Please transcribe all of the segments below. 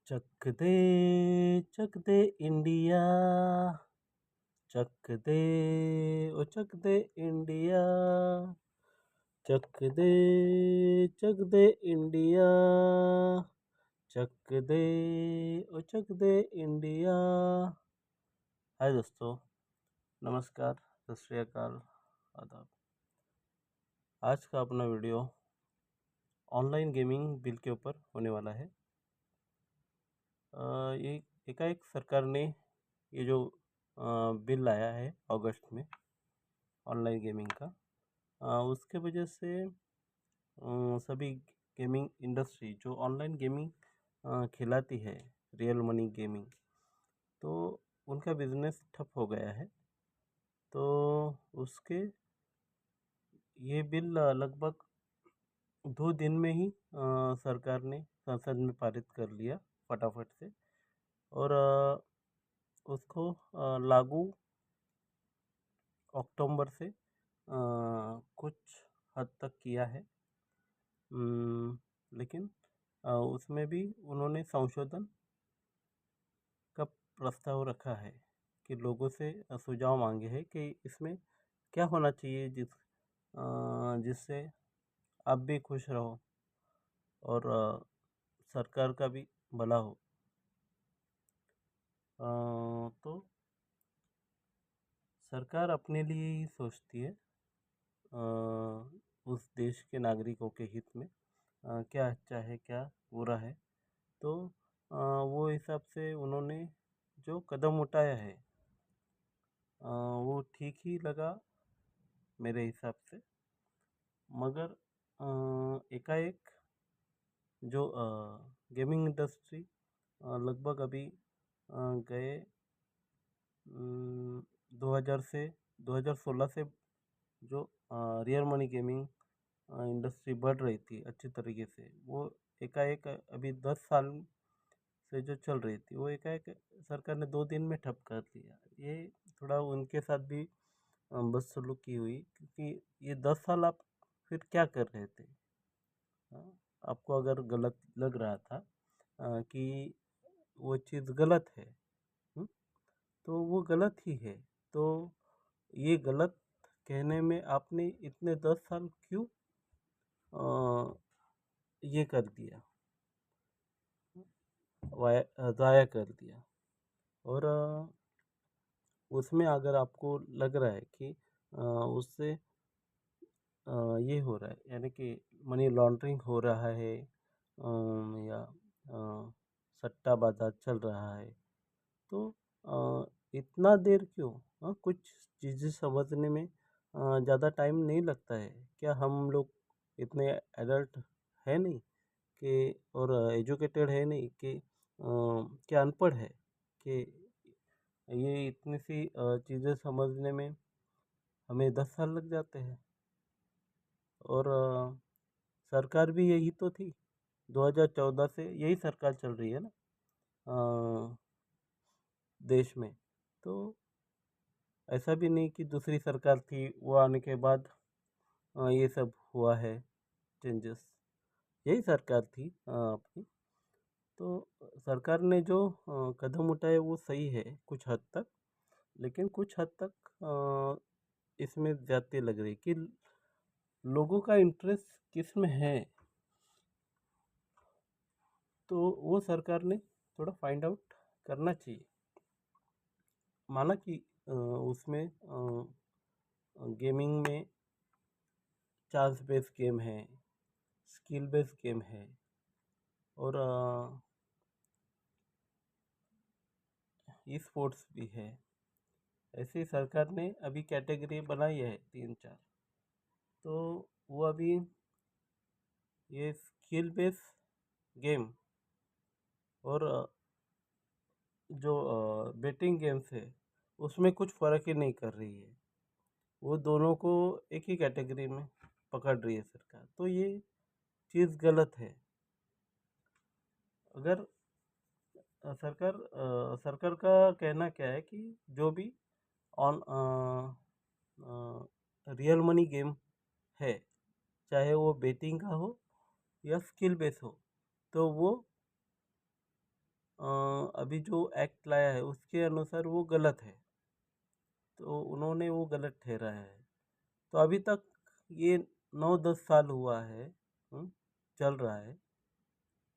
चक दे India, चक दे ओ चक दे India, चक दे India, चक दे ओ चक दे India. हाय दोस्तों, नमस्कार, सत श्री अकाल, आदाब। आज का अपना वीडियो ऑनलाइन गेमिंग बिल के ऊपर होने वाला है। ये एकाएक सरकार ने ये जो बिल लाया है अगस्त में ऑनलाइन गेमिंग का, उसके वजह से सभी गेमिंग इंडस्ट्री जो ऑनलाइन गेमिंग खिलाती है, रियल मनी गेमिंग, तो उनका बिजनेस ठप हो गया है। तो उसके ये बिल लगभग 2 दिन में ही सरकार ने संसद में पारित कर लिया फटाफट से, और उसको लागू अक्टूबर से कुछ हद तक किया है। लेकिन उसमें भी उन्होंने संशोधन का प्रस्ताव रखा है कि लोगों से सुझाव मांगे हैं कि इसमें क्या होना चाहिए जिससे आप भी खुश रहो और सरकार का भी भला हो। तो सरकार अपने लिए ही सोचती है, उस देश के नागरिकों के हित में क्या अच्छा है, क्या बुरा है। तो वो हिसाब से उन्होंने जो कदम उठाया है वो ठीक ही लगा मेरे हिसाब से। मगर एकाएक जो गेमिंग इंडस्ट्री लगभग अभी गए 2000 से 2016 से जो रियल मनी गेमिंग इंडस्ट्री बढ़ रही थी अच्छी तरीके से, वो एकाएक अभी 10 साल से जो चल रही थी वो एकाएक सरकार ने 2 दिन में ठप कर दिया। ये थोड़ा उनके साथ भी बदसलूकी हुई, क्योंकि ये 10 साल आप फिर क्या कर रहे थे। आपको अगर गलत लग रहा था कि वो चीज़ गलत है, तो वो गलत ही है। तो ये गलत कहने में आपने इतने 10 साल क्यों ये कर दिया, ज़ाया कर दिया। और उसमें अगर आपको लग रहा है कि उससे ये हो रहा है, यानी कि मनी लॉन्ड्रिंग हो रहा है, या सट्टा बाजार चल रहा है, तो इतना देर क्यों? कुछ चीज़ें समझने में ज़्यादा टाइम नहीं लगता है क्या? हम लोग इतने एडल्ट है नहीं कि, और एजुकेटेड है नहीं कि क्या अनपढ़ है कि ये इतनी सी चीज़ें समझने में हमें 10 साल लग जाते हैं। और सरकार भी यही तो थी, 2014 से यही सरकार चल रही है ना देश में। तो ऐसा भी नहीं कि दूसरी सरकार थी, वो आने के बाद ये सब हुआ है चेंजेस। यही सरकार थी अपनी। तो सरकार ने जो कदम उठाए वो सही है कुछ हद तक, लेकिन कुछ हद तक इसमें ज़्यादती लग रही कि लोगों का इंटरेस्ट किस में है। तो वो सरकार ने थोड़ा फाइंड आउट करना चाहिए। माना कि उसमें गेमिंग में चांस बेस्ड गेम है, स्किल बेस्ड गेम है, और ई स्पोर्ट्स भी है। ऐसे सरकार ने अभी कैटेगरी बनाई है 3-4। तो वो अभी ये स्किल बेस्ड गेम और जो बेटिंग गेम्स है उसमें कुछ फ़र्क ही नहीं कर रही है। वो दोनों को एक ही कैटेगरी में पकड़ रही है सरकार। तो ये चीज़ गलत है। अगर सरकार का कहना क्या है कि जो भी ऑन रियल मनी गेम है, चाहे वो बेटिंग का हो या स्किल बेस हो, तो वो अभी जो एक्ट लाया है उसके अनुसार वो गलत है, तो उन्होंने वो गलत ठहराया है। तो अभी तक ये 9-10 साल हुआ है, चल रहा है।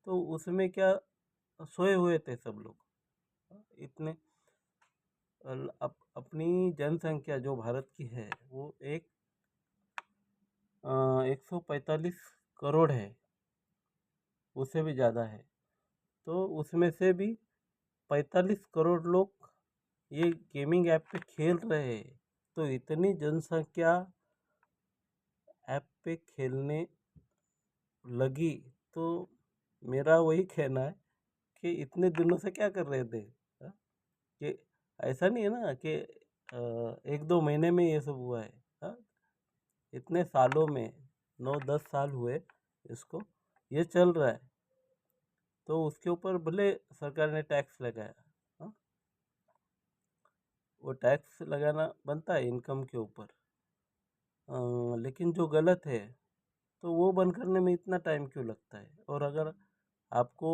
तो उसमें क्या सोए हुए थे सब लोग, इतने अपनी जनसंख्या जो भारत की है वो 145 करोड़ है, उससे भी ज़्यादा है। तो उसमें से भी 45 करोड़ लोग ये गेमिंग ऐप पे खेल रहे हैं। तो इतनी जनसंख्या ऐप पे खेलने लगी, तो मेरा वही कहना है कि इतने दिनों से क्या कर रहे थे, हाँ? कि ऐसा नहीं है ना कि 1-2 महीने में ये सब हुआ है, हाँ? इतने सालों में 9-10 साल हुए इसको, ये चल रहा है। तो उसके ऊपर भले सरकार ने टैक्स लगाया, हाँ? वो टैक्स लगाना बनता है इनकम के ऊपर, लेकिन जो गलत है तो वो बंद करने में इतना टाइम क्यों लगता है? और अगर आपको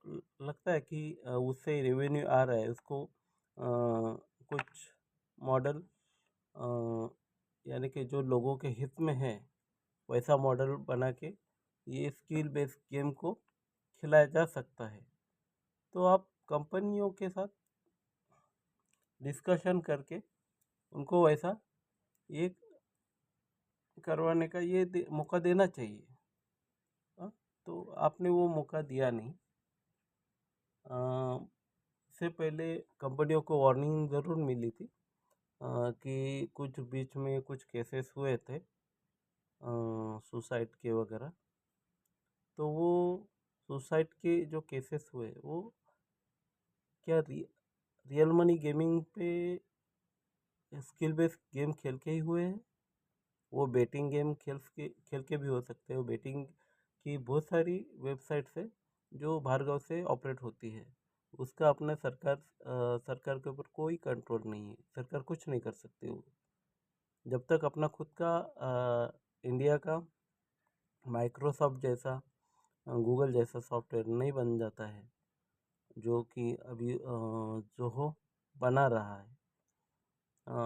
लगता है कि उससे रेवेन्यू आ रहा है, उसको कुछ मॉडल यानी कि जो लोगों के हित में है वैसा मॉडल बना के ये स्किल बेस्ड गेम को खिलाया जा सकता है, तो आप कंपनियों के साथ डिस्कशन करके उनको वैसा ये करवाने का मौका देना चाहिए, हाँ? तो आपने वो मौका दिया नहीं। इससे पहले कंपनियों को वार्निंग ज़रूर मिली थी, कि कुछ बीच में कुछ केसेस हुए थे सुसाइड के वगैरह। तो वो सुसाइड के जो केसेस हुए वो क्या रियल मनी गेमिंग पे स्किल बेस्ड गेम खेल के ही हुए हैं? वो बेटिंग गेम खेल के भी हो सकते हैं। वो बेटिंग की बहुत सारी वेबसाइट्स है जो बाहर गाँव से ऑपरेट होती है, उसका अपना सरकार के ऊपर कोई कंट्रोल नहीं है, सरकार कुछ नहीं कर सकती वो जब तक अपना खुद का इंडिया का माइक्रोसॉफ्ट जैसा, गूगल जैसा सॉफ्टवेयर नहीं बन जाता है, जो कि अभी जो हो बना रहा है।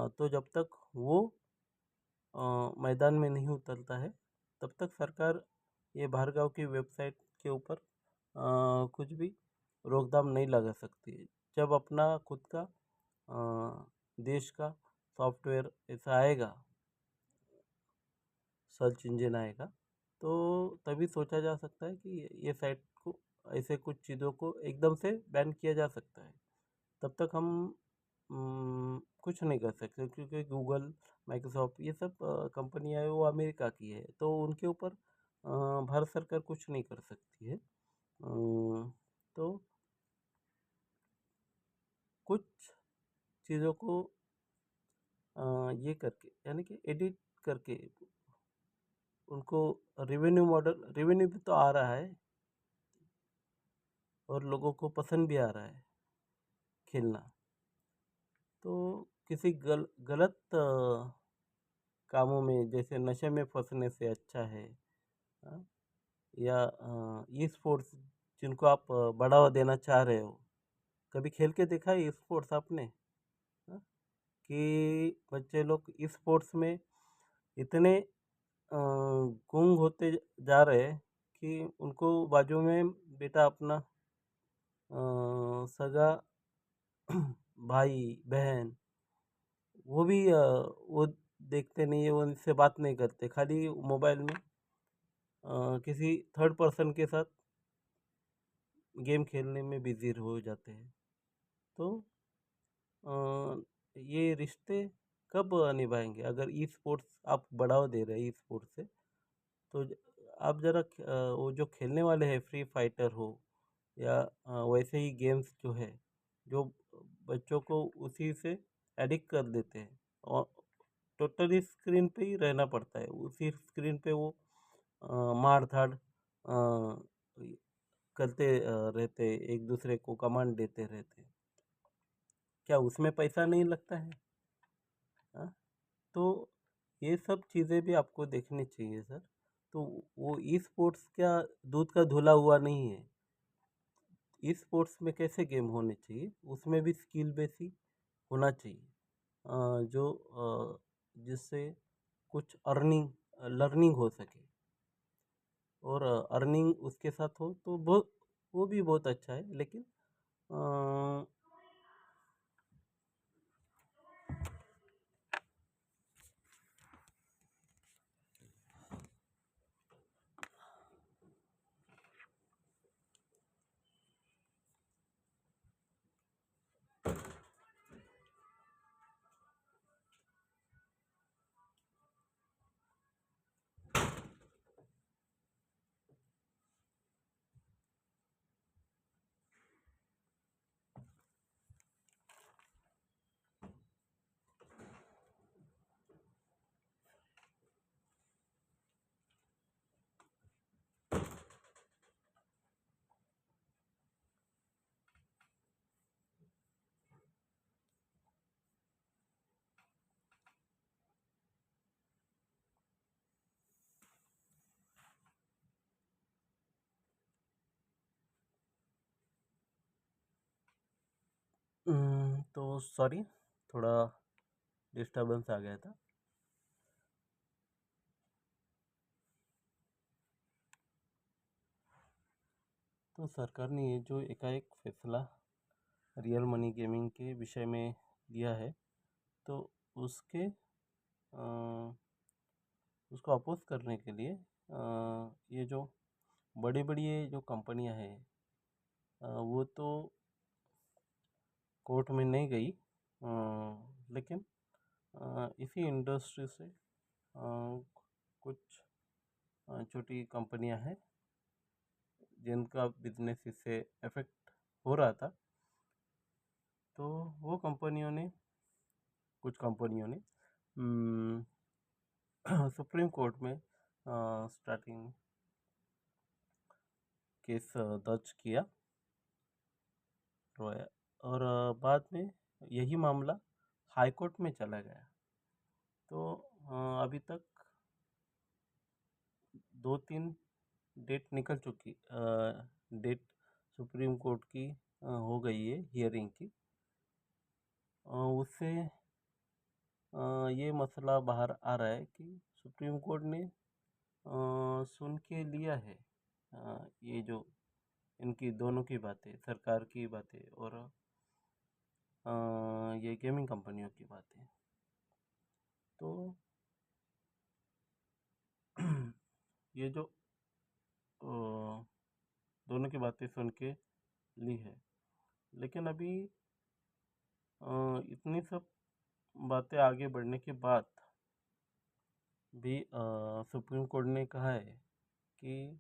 तो जब तक वो मैदान में नहीं उतरता है तब तक सरकार ये भार्गव की वेबसाइट के ऊपर कुछ भी रोकथाम नहीं लगा सकती है। जब अपना खुद का देश का सॉफ्टवेयर ऐसा आएगा, सर्च इंजन आएगा, तो तभी सोचा जा सकता है कि ये साइट को, ऐसे कुछ चीज़ों को एकदम से बैन किया जा सकता है। तब तक हम कुछ नहीं कर सकते, क्योंकि गूगल, माइक्रोसॉफ्ट ये सब कंपनियाँ है वो अमेरिका की है, तो उनके ऊपर भारत सरकार कुछ नहीं कर सकती है। तो कुछ चीज़ों को ये करके यानी कि एडिट करके उनको रेवेन्यू भी तो आ रहा है और लोगों को पसंद भी आ रहा है खेलना। तो किसी गलत कामों में, जैसे नशे में फंसने से अच्छा है, हाँ? या ई स्पोर्ट्स जिनको आप बढ़ावा देना चाह रहे हो, कभी खेल के देखा है ई स्पोर्ट्स आपने, हाँ? कि बच्चे लोग ई स्पोर्ट्स में इतने गुंग होते जा रहे हैं कि उनको बाजू में बेटा अपना सगा भाई बहन, वो भी वो देखते नहीं है, वो उनसे बात नहीं करते, खाली मोबाइल में किसी थर्ड पर्सन के साथ गेम खेलने में बिजी हो जाते हैं। तो ये रिश्ते कब निभाएंगे? अगर ई स्पोर्ट्स आप बढ़ावा दे रहे हैं ई स्पोर्ट्स से, तो आप ज़रा वो जो खेलने वाले हैं, फ्री फाइटर हो या वैसे ही गेम्स जो है, जो बच्चों को उसी से एडिक्ट कर देते हैं और टोटली स्क्रीन पे ही रहना पड़ता है, उसी स्क्रीन पे वो मार धाड़ करते रहते, एक दूसरे को कमांड देते रहते। क्या उसमें पैसा नहीं लगता है, हाँ? तो ये सब चीज़ें भी आपको देखनी चाहिए सर। तो वो ई स्पोर्ट्स क्या दूध का धुला हुआ नहीं है, ई स्पोर्ट्स में कैसे गेम होने चाहिए, उसमें भी स्किल बेसिक होना चाहिए, जो जिससे कुछ लर्निंग हो सके, और अर्निंग उसके साथ हो तो बहुत, वो भी बहुत अच्छा है। लेकिन अ, तो सॉरी, थोड़ा डिस्टरबेंस आ गया था। तो सरकार ने ये जो एकाएक फैसला रियल मनी गेमिंग के विषय में लिया है, तो उसके उसको अपोज करने के लिए ये जो बड़ी बड़ी ये जो कंपनियां हैं, वो तो कोर्ट में नहीं गई, लेकिन इसी इंडस्ट्री से कुछ छोटी कंपनियां हैं जिनका बिजनेस इससे इफेक्ट हो रहा था। तो वो कुछ कंपनियों ने सुप्रीम कोर्ट में स्टार्टिंग केस दर्ज किया, रोया, और बाद में यही मामला हाई कोर्ट में चला गया। तो अभी तक 2-3 डेट निकल चुकी, डेट सुप्रीम कोर्ट की हो गई है हियरिंग की। उससे ये मसला बाहर आ रहा है कि सुप्रीम कोर्ट ने सुन के लिया है ये जो इनकी दोनों की बातें, सरकार की बातें और ये गेमिंग कंपनियों की बातें। तो ये जो दोनों की बातें सुन के ली है, लेकिन अभी इतनी सब बातें आगे बढ़ने के बाद भी सुप्रीम कोर्ट ने कहा है कि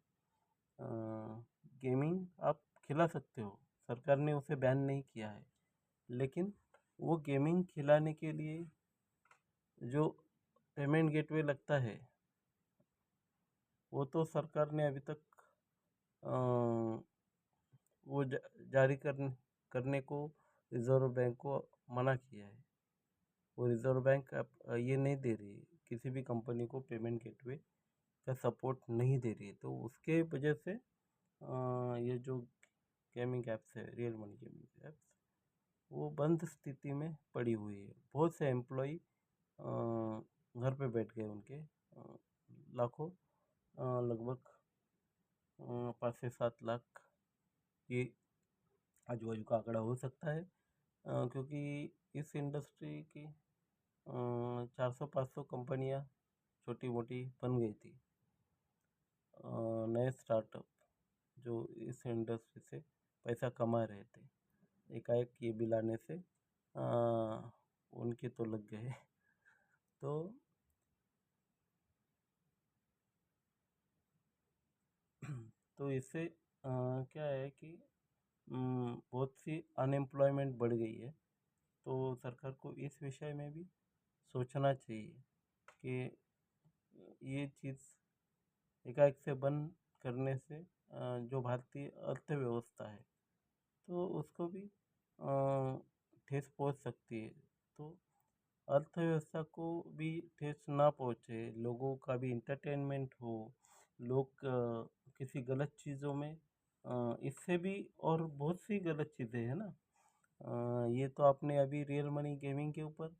गेमिंग आप खिला सकते हो, सरकार ने उसे बैन नहीं किया है, लेकिन वो गेमिंग खिलाने के लिए जो पेमेंट गेटवे लगता है, वो तो सरकार ने अभी तक अ, वो जारी करने को रिजर्व बैंक को मना किया है। वो रिजर्व बैंक अब ये नहीं दे रही है, किसी भी कंपनी को पेमेंट गेटवे का सपोर्ट नहीं दे रही है। तो उसके वजह से ये जो गेमिंग ऐप्स है, रियल मनी गेमिंग ऐप्स, वो बंद स्थिति में पड़ी हुई है। बहुत से एम्प्लॉय घर पे बैठ गए उनके, लाखों, लगभग 5 से 7 लाख ये आजू-बाजू का आंकड़ा हो सकता है, क्योंकि इस इंडस्ट्री की 400-500 कंपनियां छोटी-मोटी बन गई थी, नए स्टार्टअप जो इस इंडस्ट्री से पैसा कमा रहे थे। एकाएक ये बिल आने से उनके तो लग गए। तो तो इससे क्या है कि बहुत सी अनएम्प्लॉयमेंट बढ़ गई है। तो सरकार को इस विषय में भी सोचना चाहिए कि ये चीज़ एकाएक से बंद करने से जो भारतीय अर्थव्यवस्था है, तो उसको भी ठेस पहुंच सकती है। तो अर्थव्यवस्था को भी ठेस ना पहुंचे, लोगों का भी इंटरटेनमेंट हो, लोग किसी गलत चीज़ों में इससे भी और बहुत सी गलत चीज़ें हैं ना। ये तो आपने अभी रियल मनी गेमिंग के ऊपर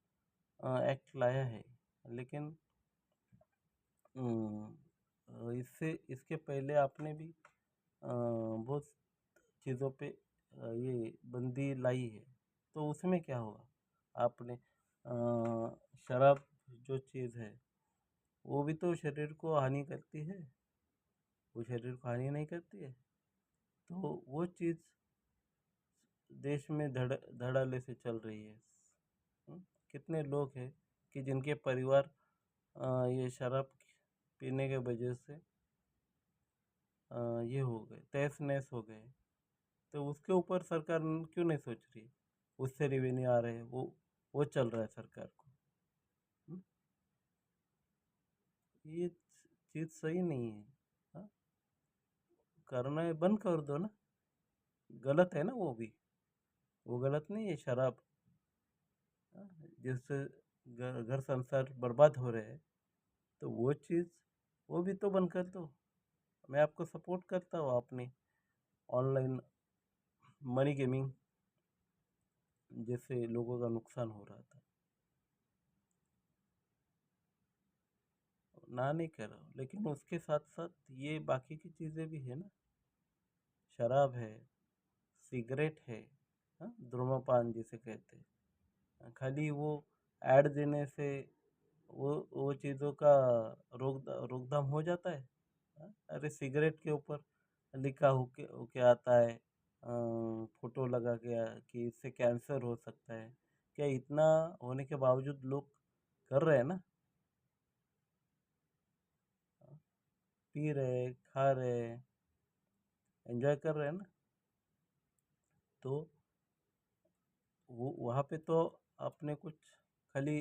एक्ट लाया है, लेकिन इससे इसके पहले आपने भी बहुत चीज़ों पे ये बंदी लाई है। तो उसमें क्या हुआ? आपने शराब जो चीज़ है वो भी तो शरीर को हानि करती है, वो शरीर को हानि नहीं करती है। तो वो चीज़ देश में धड़ल्ले से चल रही है। हम्म, कितने लोग हैं कि जिनके परिवार ये शराब पीने के वजह से ये हो गए, तहस नहस हो गए। तो उसके ऊपर सरकार क्यों नहीं सोच रही? उससे रेवेन्यू आ रहे हैं, वो चल रहा है सरकार को। हम्म, ये चीज़ सही नहीं है। हाँ, करना है बंद कर दो ना। गलत है ना वो भी, वो गलत नहीं है शराब। हाँ, जिससे घर संसार बर्बाद हो रहे हैं, तो वो चीज़ वो भी तो बंद कर दो। मैं आपको सपोर्ट करता हूँ। आपने ऑनलाइन मनी गेमिंग जैसे लोगों का नुकसान हो रहा था, ना नहीं कर रहा हूँ, लेकिन उसके साथ साथ ये बाकी की चीज़ें भी है ना। शराब है, सिगरेट है, हाँ, धूम्रपान जिसे कहते हैं। खाली वो ऐड देने से वो चीज़ों का रोकथाम हो जाता है। हाँ, अरे सिगरेट के ऊपर लिखा होके आता है, फोटो लगा के कि इससे कैंसर हो सकता है। क्या इतना होने के बावजूद लोग कर रहे हैं ना। पी रहे, खा रहे, एंजॉय कर रहे हैं ना। तो वो वहाँ पे तो आपने कुछ खाली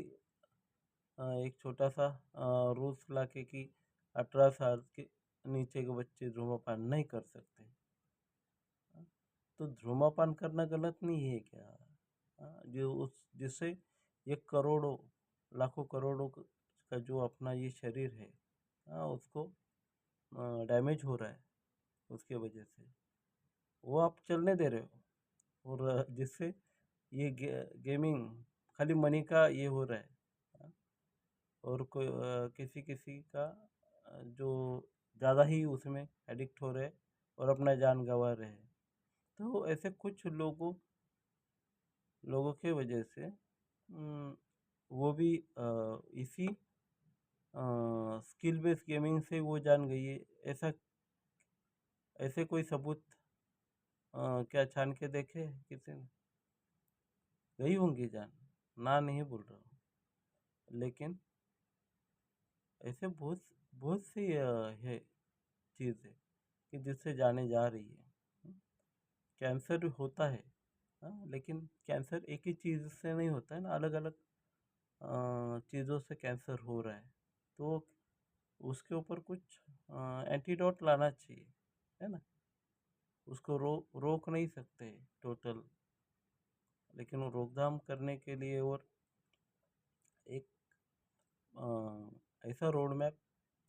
एक छोटा सा रूल्स लाके कि 18 साल के नीचे के बच्चे धूम्रपान नहीं कर सकते। हाँ, तो धूम्रपान करना गलत नहीं है क्या? हाँ, जो उस जिससे ये करोड़ों लाखों करोड़ों का जो अपना ये शरीर है, हाँ, उसको डैमेज हो रहा है उसके वजह से, वो आप चलने दे रहे हो। और जिससे ये गेमिंग खाली मनी का ये हो रहा है। हाँ, और कोई किसी किसी का जो ज़्यादा ही उसमें एडिक्ट हो रहे हैं और अपना जान गंवा रहे हैं। तो ऐसे कुछ लोगों के वजह से वो भी इसी स्किल बेस्ड गेमिंग से वो जान गई है। ऐसा ऐसे कोई सबूत क्या छान के देखे किसी ने? गई होंगी जान, ना नहीं बोल रहा हूँ, लेकिन ऐसे बहुत बहुत सी है चीज़ है कि जिससे जाने जा रही है। हम्म, कैंसर होता है, हाँ, लेकिन कैंसर एक ही चीज़ से नहीं होता है ना, अलग अलग चीज़ों से कैंसर हो रहा है। तो उसके ऊपर कुछ एंटीडोट लाना चाहिए, है ना। उसको रोक नहीं सकते टोटल, लेकिन वो रोकथाम करने के लिए और एक ऐसा रोड मैप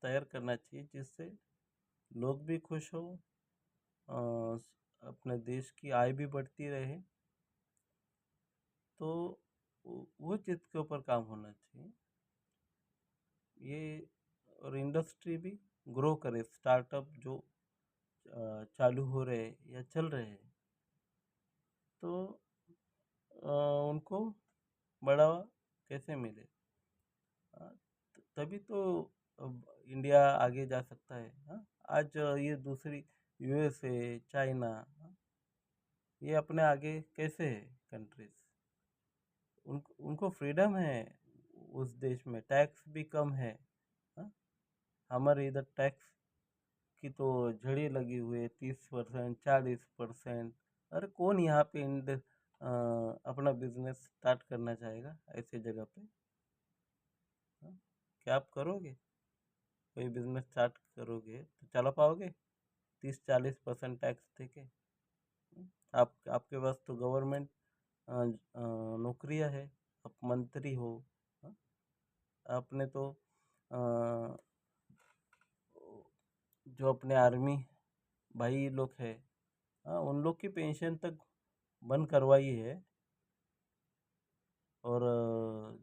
तैयार करना चाहिए जिससे लोग भी खुश हो, अपने देश की आय भी बढ़ती रहे। तो वो चीज़ के ऊपर काम होना चाहिए ये। और इंडस्ट्री भी ग्रो करे, स्टार्टअप जो चालू हो रहे या चल रहे हैं, तो उनको बढ़ावा कैसे मिले? हाँ, तभी तो इंडिया आगे जा सकता है। हाँ, आज ये दूसरी यूएसए, चाइना, हाँ, ये अपने आगे कैसे है कंट्रीज? उनको फ्रीडम है, उस देश में टैक्स भी कम है। हाँ, हमारे इधर टैक्स की तो झड़ी लगी हुई है, 30%, 40%। अरे कौन यहाँ पे अपना बिजनेस स्टार्ट करना चाहेगा ऐसे जगह पे? हाँ, क्या आप करोगे? कोई बिजनेस स्टार्ट करोगे तो चला पाओगे 30-40% टैक्स देके? आप आपके पास तो गवर्नमेंट नौकरियां है, आप मंत्री हो। हाँ, आपने तो अ, जो अपने आर्मी भाई लोग है, हाँ, उन लोग की पेंशन तक बंद करवाई है। और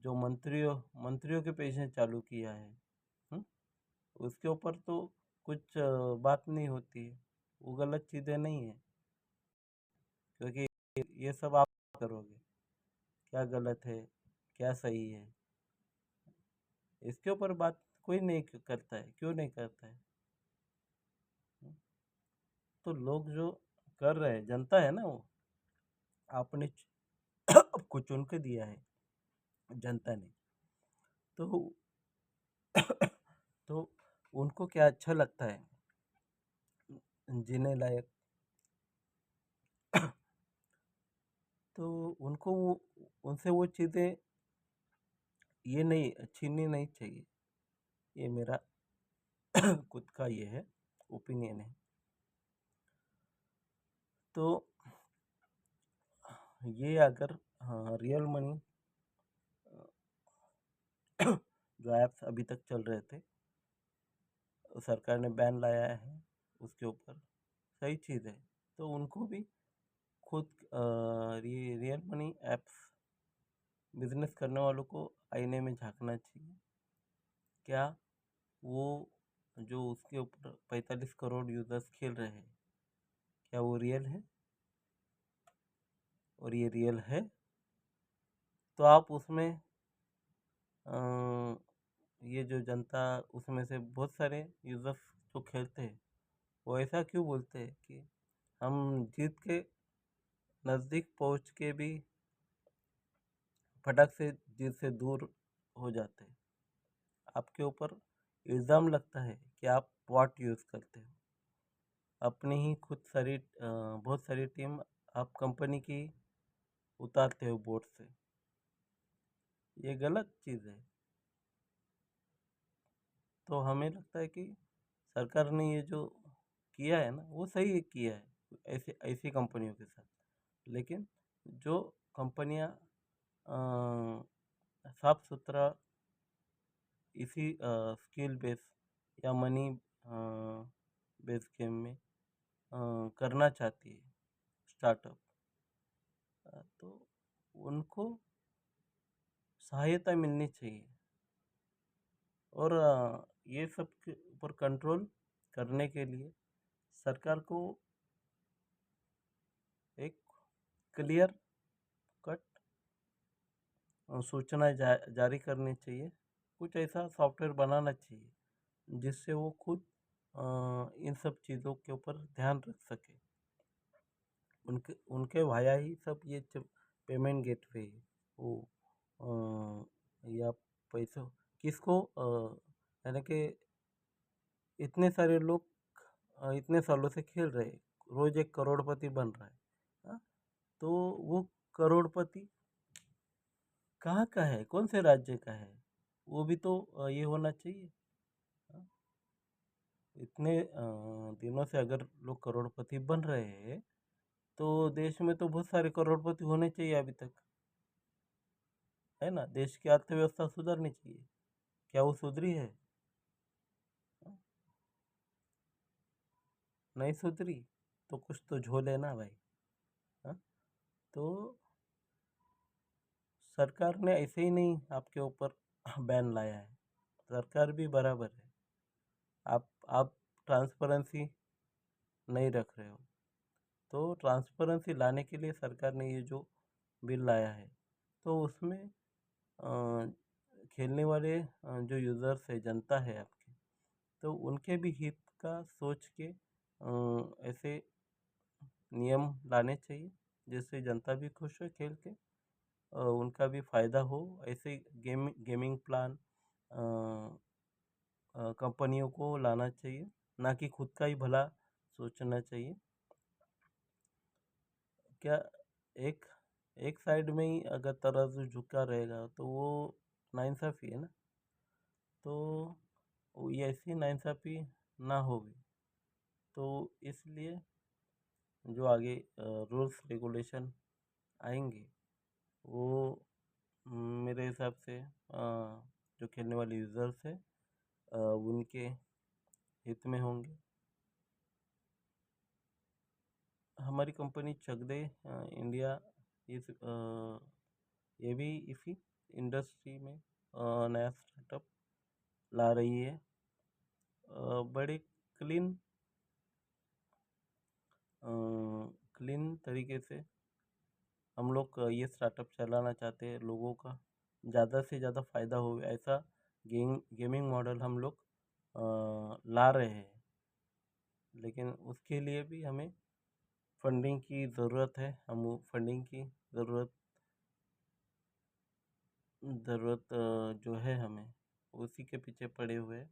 जो मंत्रियों के पेंशन चालू किया है, हम्म, उसके ऊपर तो कुछ बात नहीं होती है। वो गलत चीज़ें नहीं है, क्योंकि ये सब आप करोगे, क्या गलत है क्या सही है, इसके ऊपर बात कोई नहीं करता है। क्यों नहीं करता है? तो लोग जो कर रहे हैं, जनता है ना, वो आपने आपको चुन के दिया है जनता ने। तो तो उनको क्या अच्छा लगता है, जीने लायक। तो उनको वो, उनसे वो चीज़ें ये नहीं छीननी नहीं चाहिए। ये मेरा खुद का ये है, ओपिनियन है। तो ये अगर रियल मनी जो ऐप्स अभी तक चल रहे थे, सरकार ने बैन लाया है उसके ऊपर, सही चीज़ है। तो उनको भी खुद रियल मनी ऐप्स बिजनेस करने वालों को आईने में झांकना चाहिए। क्या वो जो उसके ऊपर 45 करोड़ यूजर्स खेल रहे हैं, क्या वो रियल है? और ये रियल है तो आप उसमें ये जो जनता, उसमें से बहुत सारे यूजर्स जो खेलते हैं, वो ऐसा क्यों बोलते हैं कि हम जीत के नज़दीक पहुंच के भी फटक से जीत से दूर हो जाते हैं? आपके ऊपर इल्ज़ाम लगता है कि आप बॉट यूज़ करते हो। अपनी ही बहुत सारी टीम आप कंपनी की उतारते हो बोर्ड से। ये गलत चीज़ है। तो हमें लगता है कि सरकार ने ये जो किया है ना, वो सही किया है ऐसे ऐसी कंपनियों के साथ। लेकिन जो कंपनियां साफ सुथरा इसी स्किल बेस या मनी बेस गेम में करना चाहती है, स्टार्टअप, तो उनको सहायता मिलनी चाहिए। और ये सब के ऊपर कंट्रोल करने के लिए सरकार को एक क्लियर कट सूचना जारी करनी चाहिए। कुछ ऐसा सॉफ्टवेयर बनाना चाहिए जिससे वो खुद इन सब चीज़ों के ऊपर ध्यान रख सके। उनके उनके वाया ही सब ये पेमेंट गेटवे, वो या पैसों किसको यानी कि इतने सारे लोग इतने सालों से खेल रहे हैं, रोज एक करोड़पति बन रहा है। हाँ? तो वो करोड़पति कहाँ का है, कौन से राज्य का है? वो भी तो ये होना चाहिए। हाँ? इतने दिनों से अगर लोग करोड़पति बन रहे हैं, तो देश में तो बहुत सारे करोड़पति होने चाहिए अभी तक, है ना? देश की अर्थव्यवस्था सुधरनी चाहिए। क्या वो सुधरी है? हाँ? नहीं सुधरी तो कुछ तो झोल है ना भाई। हाँ? तो सरकार ने ऐसे ही नहीं आपके ऊपर बैन लाया है। सरकार भी बराबर है। आप ट्रांसपेरेंसी नहीं रख रहे हो। तो ट्रांसपेरेंसी लाने के लिए सरकार ने ये जो बिल लाया है, तो उसमें खेलने वाले जो यूज़र्स है, जनता है आपकी, तो उनके भी हित का सोच के ऐसे नियम लाने चाहिए जिससे जनता भी खुश हो खेल के, उनका भी फायदा हो। ऐसे गेमिंग प्लान कंपनियों को लाना चाहिए, ना कि खुद का ही भला सोचना चाहिए। क्या एक एक साइड में ही अगर तराजू झुका रहेगा तो वो नाइंसाफ़ी है ना। तो ये ऐसी नाइंसाफ़ी ना होगी। तो इसलिए जो आगे रूल्स रेगुलेशन आएंगे, वो मेरे हिसाब से जो खेलने वाले यूज़र्स है उनके हित में होंगे। हमारी कंपनी चक दे इंडिया इस ये भी इसी इंडस्ट्री में नया स्टार्टअप ला रही है। बड़े क्लीन क्लीन तरीके से हम लोग ये स्टार्टअप चलाना चाहते हैं। लोगों का ज़्यादा से ज़्यादा फ़ायदा हो ऐसा गेमिंग मॉडल हम लोग ला रहे हैं। लेकिन उसके लिए भी हमें फंडिंग की ज़रूरत है। हम वो फंडिंग की ज़रूरत ज़रूरत जो है हमें उसी के पीछे पड़े हुए हैं।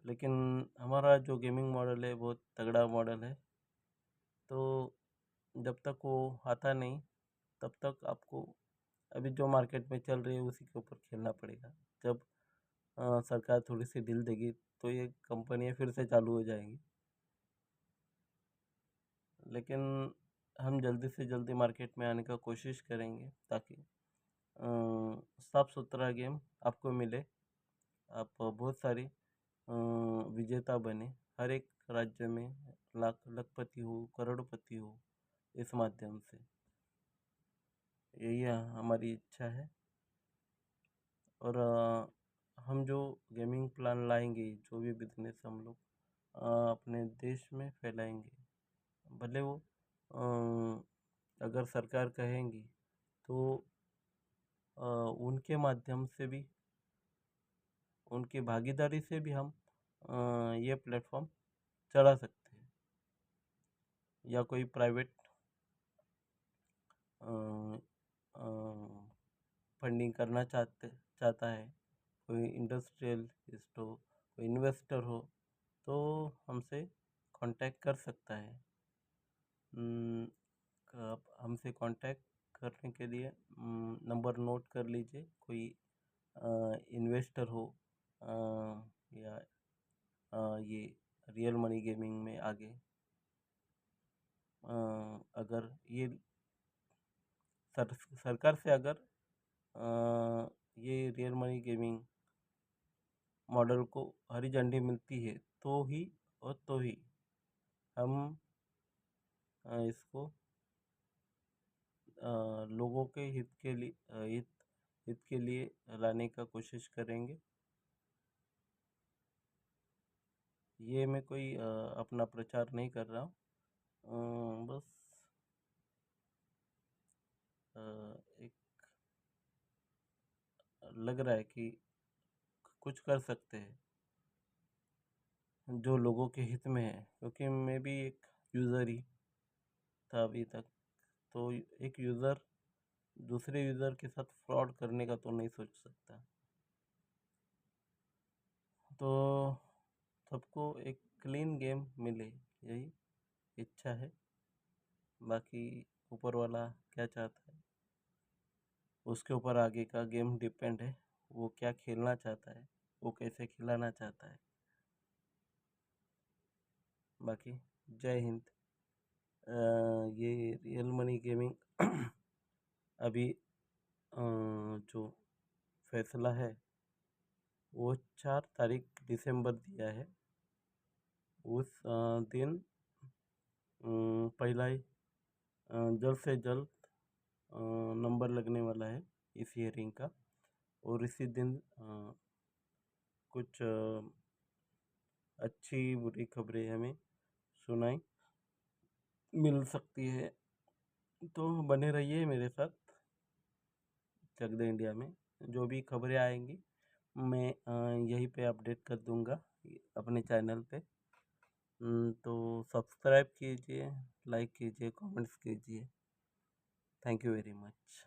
लेकिन हमारा जो गेमिंग मॉडल है बहुत तगड़ा मॉडल है। तो जब तक वो आता नहीं तब तक आपको अभी जो मार्केट में चल रही है उसी के ऊपर खेलना पड़ेगा। जब सरकार थोड़ी सी ढील देगी तो ये कंपनियां फिर से चालू हो जाएंगी। लेकिन हम जल्दी से जल्दी मार्केट में आने का कोशिश करेंगे ताकि साफ सुथरा गेम आपको मिले। आप बहुत सारी विजेता बने। हर एक राज्य में लाख लखपति हो करोड़पति हो इस माध्यम से। यही हमारी इच्छा है। और हम जो गेमिंग प्लान लाएंगे जो भी बिजनेस हम लोग अपने देश में फैलाएंगे भले वो अगर सरकार कहेंगी तो उनके माध्यम से भी उनकी भागीदारी से भी हम ये प्लेटफॉर्म चला सकते हैं। या कोई प्राइवेट फंडिंग करना चाहता है, कोई इंडस्ट्रियलिस्ट हो कोई इन्वेस्टर हो तो हमसे कांटेक्ट कर सकता है। आप हमसे कांटेक्ट करने के लिए नंबर नोट कर लीजिए। कोई इन्वेस्टर हो या ये रियल मनी गेमिंग में आगे अगर ये सरकार से अगर ये रियल मनी गेमिंग मॉडल को हरी झंडी मिलती है तो ही और तो ही हम इसको लोगों के हित के लिए हित के लिए लाने का कोशिश करेंगे। ये मैं कोई अपना प्रचार नहीं कर रहा हूँ। बस एक लग रहा है कि कुछ कर सकते हैं जो लोगों के हित में है। क्योंकि मैं भी एक यूज़र ही था अभी तक। तो एक यूज़र दूसरे यूज़र के साथ फ्रॉड करने का तो नहीं सोच सकता। तो सबको एक क्लीन गेम मिले यही इच्छा है। बाकी ऊपर वाला क्या चाहता है उसके ऊपर आगे का गेम डिपेंड है। वो क्या खेलना चाहता है वो कैसे खिलाना चाहता है। बाकी जय हिंद। ये रियल मनी गेमिंग अभी जो फैसला है वो 4 तारीख दिसंबर दिया है। उस दिन पहला ही जल्द से जल्द नंबर लगने वाला है इस हियरिंग का। और इसी दिन कुछ अच्छी बुरी खबरें हमें सुनाई मिल सकती है। तो बने रहिए मेरे साथ चक दे इंडिया में। जो भी खबरें आएंगी मैं यहीं पे अपडेट कर दूंगा अपने चैनल पे। तो सब्सक्राइब कीजिए लाइक कीजिए कमेंट्स कीजिए। Thank you very much.